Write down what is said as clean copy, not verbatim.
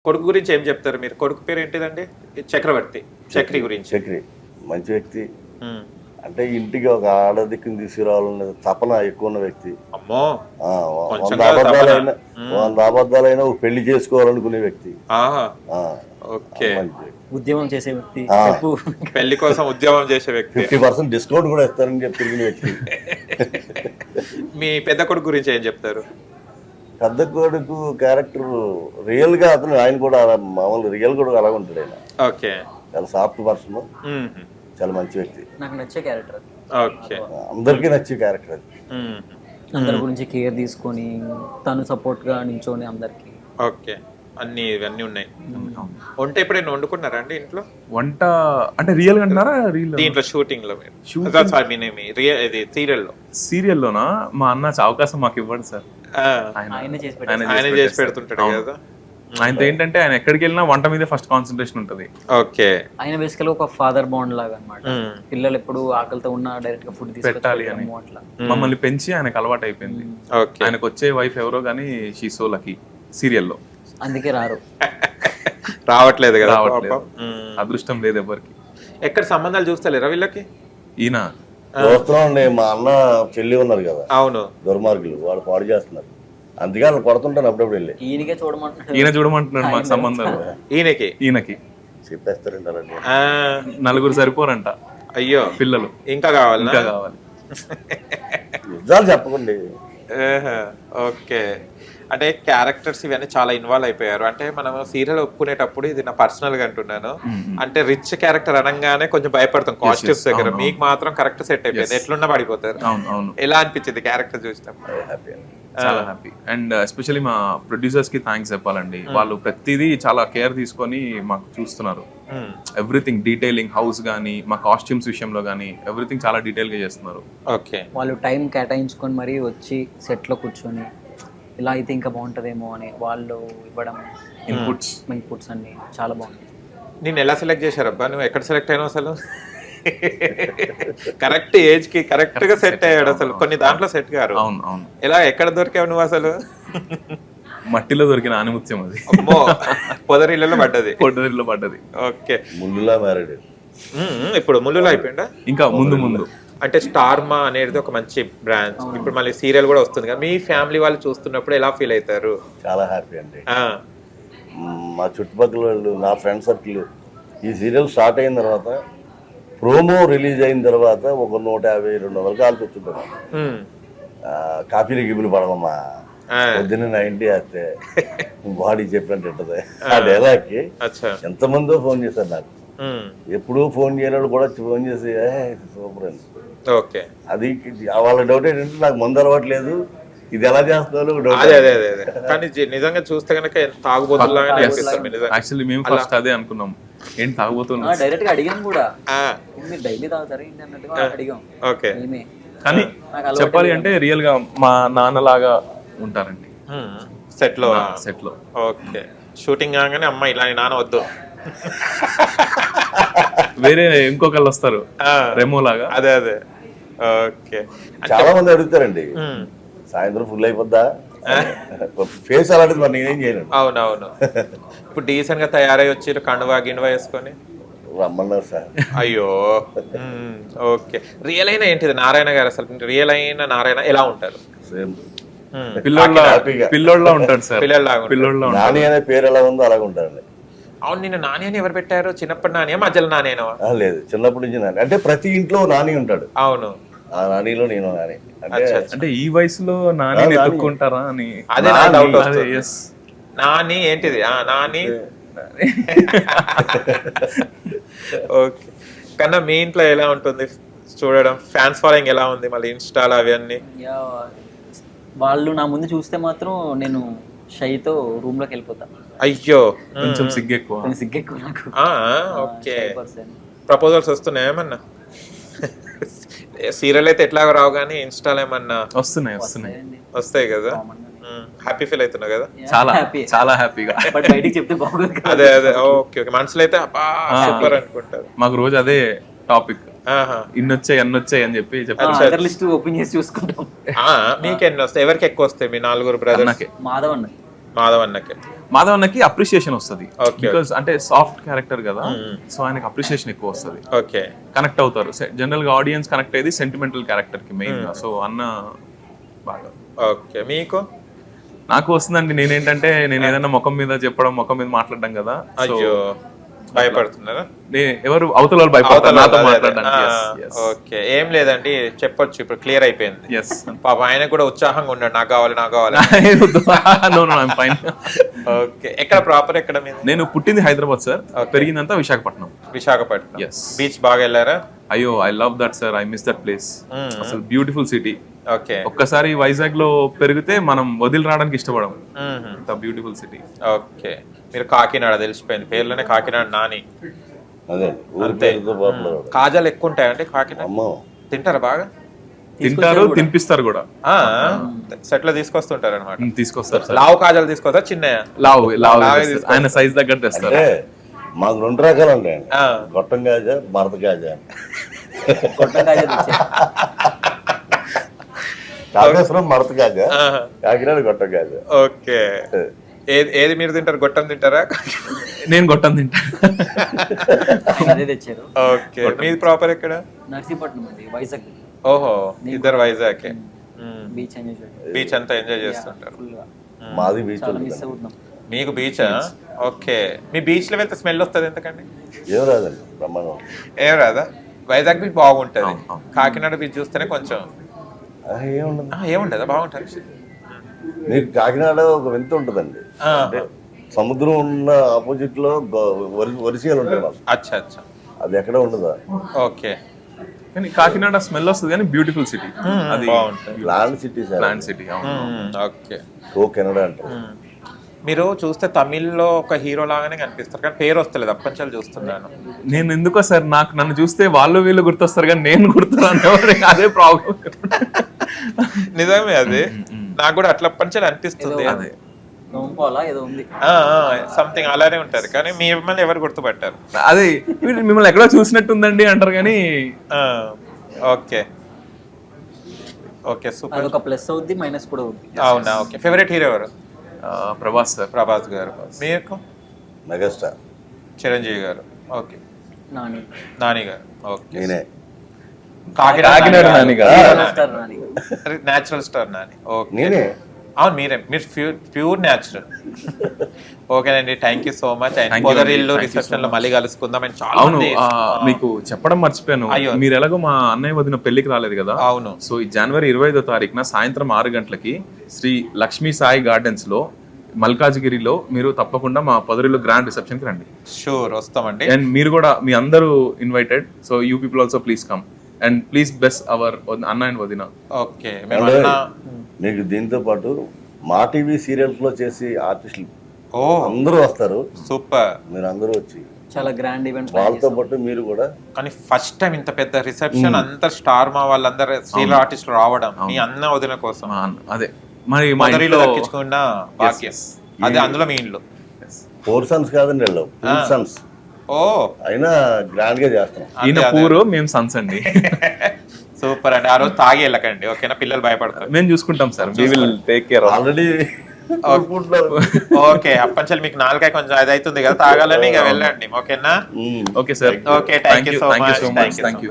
కొడుకు గురించి ఏం చెప్తారు మీరు? కొడుకు పేరు ఏంటిదండి? చక్రవర్తి. చక్రి గురించి. చక్రి మంచి వ్యక్తి. అంటే ఇంటికి ఒక ఆడదిక్కుని తీసుకురావాలనే తపన ఎక్కువ ఉన్న వ్యక్తి. అమ్మో, 100 అబద్ధాలైనా ఒక పెళ్లి చేసుకోవాలనుకునే వ్యక్తి. ఓకే, ఉద్యమం చేసే వ్యక్తి, పెళ్లి కోసం ఉద్యమం చేసే వ్యక్తి. 50% డిస్కౌంట్ కూడా ఇస్తారని చెప్పి తిరిగిన వ్యక్తి. మీ పెద్ద కొడుకు గురించి ఏం చెప్తారు? పెద్ద కొడుకు క్యారెక్టర్ రియల్ గా అతను ఆయన కూడా మామూలు రియల్ కూడా అలాగ ఉంటాడు. ఆయన ఓకే, చాలా సాఫ్ట్ పర్సన్, చాలా మంచి వ్యక్తి. నాకు నచ్చే క్యారెక్టర్. ఓకే, అందరికీ నచ్చే క్యారెక్టర్ అది. అందరి గురించి కేర్ తీసుకొని తను సపోర్ట్ గా నించోని అందరికి. ఓకే, అన్ని ఇవన్నీ ఉన్నాయి. వంట ఎప్పుడైనా వండుకున్నారా అండి ఇంట్లో? వంట అంటే రియల్ గా అంటున్నారా? దీంట్లో షూటింగ్ లో సీరియల్లోనా? మా అన్న అవకాశం మాకు ఇవ్వండి సార్. ఆయన చేసి పెడుతుంటాడు కదా. ఆయనతో ఏంటంటే ఆయన ఎక్కడికి వెళ్ళినా వంట మీదే ఫస్ట్ కాన్సన్ట్రేషన్ ఉంటది. ఓకే, ఆయన బేసికల్ ఒక ఫాదర్ బాండ్ లాగా అన్నమాట. పిల్లలు ఎప్పుడు ఆకలితో ఉన్నా డైరెక్ట్ గా ఫుడ్ పెట్టాలి అని మమ్మల్ని పెంచి ఆయనకు అలవాటు అయిపోయింది. ఆయనకు వచ్చే వైఫ్ ఎవరో గానీ షీ సో లక్కీ. సీరియల్లో అందుకే రావట్లేదు కదా. అదృష్టం లేదు ఎవరికి. ఎక్కడ సంబంధాలు చూస్తలేరా వీళ్ళకి? ఈయన చూస్తున్నాండి, మా అన్న చెల్లి ఉన్నారు కదా. అవును, దుర్మార్గులు వాళ్ళు పాడు చేస్తున్నారు. అందుకే వాళ్ళు కొడుతుంటాను అప్పుడప్పుడు వెళ్ళి. ఈయన చూడమంటున్నాడు మాకు సంబంధాలు. ఈయనకి చెప్పేస్తారండి అలాంటి. 4 సరిపోరంట. అయ్యో, పిల్లలు ఇంకా కావాలి. నిజాలు చెప్పకండి. ఓకే, అంటే క్యారెక్టర్స్ ఇవన్నీ చాలా ఇన్వాల్వ్ అయిపోయారు. అంటే మనం సీరియల్ ఒప్పుకునేటప్పుడు ఇది నా పర్సనల్ గా అంటున్నాను, అంటే రిచ్ క్యారెక్టర్ అనగానే కొంచెం భయపడతాం కాస్ట్యూమ్స్ దగ్గర. మీకు మాత్రం కరెక్ట్ సెట్ అయిపోయింది. ఎట్లున్నా పడిపోతారు. ఎలా అనిపించింది క్యారెక్టర్ చూసినప్పుడు? చాలా హ్యాపీ. అండ్ ఎస్పెషల్లీ మా ప్రొడ్యూసర్స్ కి థ్యాంక్స్ చెప్పాలండి. వాళ్ళు ప్రతిదీ చాలా కేర్ తీసుకొని మాకు చూస్తున్నారు. ఎవ్రీథింగ్ డీటెయిలింగ్, హౌస్ గానీ మా కాస్ట్యూమ్స్ విషయంలో గానీ ఎవ్రీథింగ్ చాలా డీటెయిల్ గా చేస్తున్నారు. ఓకే, వాళ్ళు టైం కేటాయించుకొని మరీ వచ్చి సెట్ లో కూర్చొని ఇలా అయితే ఇంకా బాగుంటదేమో అని వాళ్ళు ఇవ్వడం ఇన్పుట్స్ అన్ని చాలా బాగుంది. నేను ఎలా సెలెక్ట్ చేశారబ్బా? నువ్వు ఎక్కడ సెలెక్ట్ అయినావు అసలు? కరెక్ట్ ఏజ్ కి కరెక్ట్ గా సెట్ అయ్యాడు అసలు. కొన్ని దాంట్లో సెట్ గారు. అవును. ఎలా ఎక్కడ దొరికావు నువ్వు అసలు? మట్టిలో దొరికిన ఆనిముత్యం అది. అమ్మో, పొదరిల్లలో పడ్డది. ఓకే, ముల్లులా మ్యారీడ్. ఇప్పుడు ముల్లులో అయిపోయిందా? ఇంకా ముందు అంటే స్టార్మా అనేది ఒక మంచి బ్రాంచ్. ఇప్పుడు మళ్ళీ సీరియల్ కూడా వస్తుంది కదా. మీ ఫ్యామిలీ వాళ్ళు చూస్తున్నప్పుడు ఎలా ఫీల్ అవుతారు? చాలా హ్యాపీ అండి. మా చుట్టుపక్కల వాళ్ళు, నా ఫ్రెండ్ సర్కిల్ ఈ సీరియల్ స్టార్ట్ అయిన తర్వాత, ప్రోమో రిలీజ్ అయిన తర్వాత ఒక 150-200 కాల్స్ వచ్చింటారు. కాఫీలు గిబ్బులు పడమమ్మా, పొద్దున్న 90 వేస్తే బాడీ చెప్పినట్టు ఉంటుంది. ఆ డైలాగ్కి ఎంతమందో ఫోన్ చేశారు నాకు. ఎప్పుడూ ఫోన్ చేయని కూడా ఫోన్ చేసి సూపర్ అని. ఓకే, అది వాళ్ళ డౌట్ ఏంటంటే నాకు మందు అలవాట్లేదు, ఇది ఎలా చేస్తున్నారు. కానీ నిజంగా చూస్తే కనుక తాగుబోతులాగా. యాక్చువల్లీ మేము ఫస్ట్ అదే అనుకున్నాం, ఏంటి తాగుబోతున్నా. డైరెక్ట్ గా అడిగాం కూడా, మీరు డైలీ తాగుతారు ఏంటి అన్నట్టుగా అడిగాం. ఓకే, కానీ చెప్పాలి అంటే రియల్ గా మా నాన్నలాగా ఉంటారండి సెట్ లో. ఓకే, షూటింగ్ కాగానే అమ్మ ఇలా నాన్న వద్దు, వేరే ఇంకొకళ్ళు వస్తారు రెమో లాగా. అదే. ఓకే, చాలా మంది అడుగుతారండి, సాయంత్రం ఫుల్ అయిపోద్దా ఫేస్ అలాంటిది, మరి నేనేం చేయను. అవునవును. ఇప్పుడు డీసెంట్ గా తయారై వచ్చి కండువా గిణువా వేసుకొని రమ్మన్నారు సార్. అయ్యో, ఓకే. రియల్ అయిన ఏంటిది నారాయణ గారు? అసలు రియల్ అయిన నారాయణ ఎలా ఉంటారు? పిల్లోళ్ళ ఉంటాడు సార్. పిల్లోళ్ళ నాని అనే పేరు ఎలా ఉందో అలాగ ఉంటారండి. అవును, నిన్న నాని అని ఎవరు పెట్టారు? చిన్నప్పటి నాని, మధ్యలో నానేనా? లేదు, చిన్నప్పటి నుంచి నాని. అంటే ప్రతి ఇంట్లో నాని ఉంటాడు. అవును, ఆ నానిలో నేను నాని. అంటే ఈ వయసులో నాని ఎత్తుక్కుంటారా అని అదే డౌట్ వస్తుంది. నాని ఏంటిది? నాని. ఓకే, కన్నా మీ ఇంట్లో ఎలా ఉంటుంది చూడడం? ఫ్యాన్స్ ఫాలోయింగ్ ఎలా ఉంది? మళ్ళీ ఇన్స్టాల్ అవన్నీ వాళ్ళు నా ముందు చూస్తే మాత్రం నేను షైతో రూమ్ లోకి వెళ్ళిపోతా. అయ్యో, కొంచెం సిగ్గెక్కువ నాకు. ఓకే, ప్రపోజల్స్ వస్తున్నాయి ఏమన్నా? సీరియల్ అయితే ఎట్లాగో రావు కానీ ఇన్స్టాల్ ఏమన్నా వస్తాయి కదా. హ్యాపీ ఫీల్ అవుతున్నావు కదా? చాలా హ్యాపీగా. బయటికి చెప్తే బాగుంది. అదే. ఓకే, మనసులో అయితే సూపర్ అనుకుంటారు. మాకు రోజు అదే టాపిక్, ఇన్నొచ్చాయి అని చెప్పి లిస్ట్ ఓపెన్ చేసి చూసుకుంటాం. మీకు ఎన్ని వస్తాయి? ఎవరికి ఎక్కువ వస్తాయి? మీ 4 బ్రదర్స్? మాధవ్ అన్నకి. మాధవన్నకి అప్రిషియేషన్ వస్తుంది Okay. బికాస్ అంటే సాఫ్ట్ క్యారెక్టర్ కదా, సో ఆయనకి అప్రిషియేషన్ ఎక్కువ వస్తుంది, ఓకే కనెక్ట్ అవుతారు. జనరల్ గా ఆడియన్స్ కనెక్ట్ అయ్యేది సెంటిమెంటల్ క్యారెక్టర్ కి మెయిన్ గా. సో అన్న బాగా ఓకే. మీకు నాకు వస్తుందండి. నేనేంటంటే నేను ఏదైనా ముఖం మీద చెప్పడం, ముఖం మీద మాట్లాడడం కదా, సో అయ్యో భయపడుతున్నారా? ఎవరు అవతల వాళ్ళు భయపడతారు నాతో మాట్లాడడానికి. ఓకే, ఏం లేదండి, చెప్పొచ్చు, ఇప్పుడు క్లియర్ అయిపోయింది. ఎస్ పాప ఆయన కూడా ఉత్సాహంగా ఉన్నాడు, నాకు కావాలి నాకు కావాలి. ఫైన్. ఓకే, ఎక్కడ ప్రాపర్ ఎక్కడ మీద? నేను పుట్టింది హైదరాబాద్ సార్, పెరిగిందంతా విశాఖపట్నం. విశాఖపట్నం. ఎస్. బీచ్ బాగా వెళ్ళారా? అయ్యో I love that sir, I miss that place. అసలు బ్యూటిఫుల్ సిటీ. ఓకే. ఒక్కసారి వైజాగ్ లో పెరిగితే మనం వదిలి రావడానికి ఇష్టపడం, అంత బ్యూటిఫుల్ సిటీ. ఓకే, మీరు కాకినాడ తెలిసిపోయింది, పేర్లోనే కాకినాడ నాని. అదే ఊరి పేరుతో పాపులర్. కాజాలు ఎక్కువ ఉంటాయండి కాకినాడ? అమ్మో, తింటారా బాగా? తింటారు, తినిపిస్తారు కూడా. సెట్ లో తీసుకొస్తుంటారు అనమాట. తీసుకొస్తారు సార్. లావు కాజాలు తీసుకొస్తారా చిన్నయా? లావు లావు లావే తెస్తారు. ఆయన సైజ్ దగ్గర తెస్తారు. అంటే మాకు 2 రకాలు ఉంటాయండి, గొట్టం కాజా, మరత కాజా. కొట్టకాయ తెచ్చారు. కాళేశ్వరం మరత కాజా, కాకినాడ గొట్టం కాజా. ఓకే, ఏది మీరు తింటారు? గొట్టం తింటారా? నేను గొట్టం తింటా. అదే తెచ్చారు. ఓకే, మీది ప్రాపర్ ఎక్కడ? నర్సీపట్నం అండి, వైజాగ్. ఓహో, ఇద్దరు వైజాగ్. బీచ్ ఎంజాయ్ చేయాలి బీచ్ అంతా ఎంజాయ్ చేస్తుంటారు. ఫుల్ గా. మాది బీచ్ చాలా మిస్ అవుతున్నాం. మీకు బీచా? ఓకే, మీ బీచ్ లో వెళ్తే స్మెల్ వస్తుంది ఎందుకండి? ఏం రాదండి, బ్రహ్మాండం. ఏం రాదా? వైజాగ్ బీచ్ బాగుంటది, అవును. కాకినాడ బీచ్ చూస్తేనే కొంచెం ఏముండదు. ఏముంటదా? బాగుంటది. మీకు కాకినాడ ఒక వింత ఉంటుందండి, అంటే సముద్రం ఉన్న ఆపోజిట్ లో వరిసీలు ఉంటాయి మాకు. అచ్చా అచ్చా, అది ఎక్కడ ఉండదా? ఓకే. కానీ కాకినాడ స్మెల్ వస్తుంది కానీ బ్యూటిఫుల్ సిటీ. అది బాగుంటది, land city sir, plant city. Okay. ఓ కెనడా అంటారు. మీరు చూస్తే తమిళ్లో ఒక హీరో లాగానే కనిపిస్తారు, కానీ పేరు వస్తలేదు, అప్పంచాలు చూస్తున్నాను. నేను ఎందుకో సార్, నన్ను చూస్తే వాళ్ళు వీళ్ళు గుర్తొస్తారు కానీ నేను గుర్తురాను. అదే ప్రాబ్లం. నిజమే, అది నాకు కూడా అట్లా అప్పంచాలు అనిపిస్తుంది. అదే నోంపాలా ఏదో ఉంది. సంథింగ్ అలానే ఉంటారు, కానీ మిమ్మల్ని ఎవరు గుర్తుపట్టారు? అదే మిమ్మల్ని ఎక్కడో చూసినట్టుందండి అంటారు కానీ. Okay okay, super. అదొక ప్లస్ అవుద్ది, మైనస్ కూడా అవుద్ది. అవునా? ఓకే, ఫేవరెట్ హీరో ఎవరు? ప్రభాస్ సార్. ప్రభాస్ గారు. మీకు? మెగాస్టార్ చిరంజీవి గారు. ఓకే. నాని. నాని గారు. ఓకే. నేనే. కాకినాడ నాని గారు. Star Nani. Natural star Nani. Okay. నేనే. అవును, మీరు ప్యూర్ న్యాచురల్. ఓకేనండి, thank you so much. And Thank you పొదరిల్లు అండి. Thank you రిసెప్షన్ లో మళ్ళీ కలుసుకుందాం. అండ్ చాలా అవును, మంది మీకు చెప్పడం మర్చిపోయాను. అయ్యో. మీరు ఎలాగో మా అన్నయ్య వదిన పెళ్లికి రాలేదు కదా. అవును. సో ఈ జనవరి 25వ తారీఖున సాయంత్రం 6 గంటలకి శ్రీ లక్ష్మీ సాయి గార్డెన్స్ లో మల్కాజ్గిరిలో మీరు తప్పకుండా మా పొదరిల్లు గ్రాండ్ రిసెప్షన్ కి రండి. షూర్, వస్తామండి. అండ్ మీరు కూడా, మీ అందరూ invited. So you people also please come and please bless hour అన్న అండ్ వదిన. ఓకే. మీకు దీంతో పాటు మా టీవీ సీరియల్స్ లో చేసి ఆర్టిస్టులు ఓ అందరూ వస్తారు. సూపర్. మీరు అందరూ వచ్చి చాలా గ్రాండ్ ఈవెంట్. వాళ్ళతో పాటు మీరు కూడా. కానీ ఫస్ట్ టైం ఇంత పెద్ద రిసెప్షన్, అంత స్టార్ మా వాళ్ళందరూ సీరియల్ ఆర్టిస్టులు రావడం మీ అన్న వదిన కోసం. అదే మరి మా మొదరిలో ఇంట్లో దక్కించుకున్న భాగ్యం. అదే అందులో మీ ఇంట్లో 4 sons కాదండి, 2 sons. ఓ అయినా గ్రాండ్ గా చేస్తాం. ఈయన పూరు, మేము సన్స్ అండి. సూపర్ అండి. ఆ రోజు తాగి వెళ్ళకండి, ఓకేనా? పిల్లలు భయపడతారు. మేము చూసుకుంటాం sir, we will take care. Already okay. అప్పంచల్ మీకు నాలుకాయ కొంచెం అది అవుతుంది కదా, తాగాలని ఇక వెళ్ళండి, ఓకేనా? Okay sir. Okay, thank you so much. Thank you.